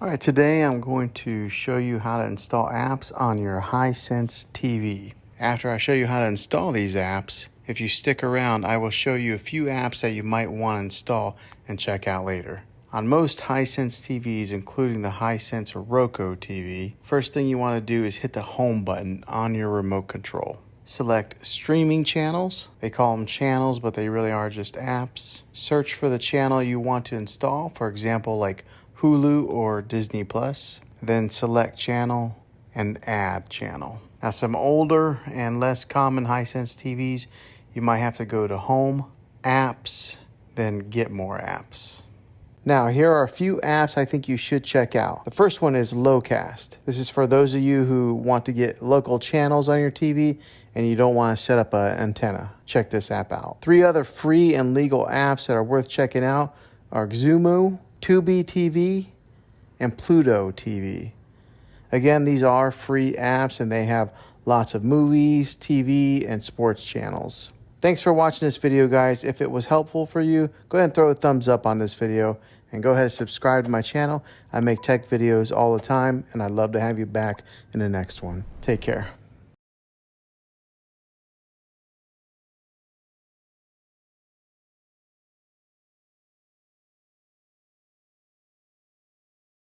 All right, today I'm going to show you how to install apps on your HiSense TV. After I show you how to install these apps, if you stick around, I will show you a few apps that you might want to install and check out later. On most HiSense TVs, including the HiSense Roku TV, first thing you want to do is hit the home button on your remote control. Select streaming channels. They call them channels, but they really are just apps. Search for the channel you want to install, for example, like Hulu or Disney Plus. Then select channel and add channel. Now, some older and less common HiSense TVs, you might have to go to Home, Apps, then Get More Apps. Now, here are a few apps I think you should check out. The first one is LowCast. This is for those of you who want to get local channels on your TV and you don't want to set up an antenna. Check this app out. 3 other free and legal apps that are worth checking out are Xumo, Tubi TV, and Pluto TV. Again, these are free apps and they have lots of movies, TV, and sports channels. Thanks for watching this video, guys. If it was helpful for you, go ahead and throw a thumbs up on this video and go ahead and subscribe to my channel. I make tech videos all the time and I'd love to have you back in the next one. Take care.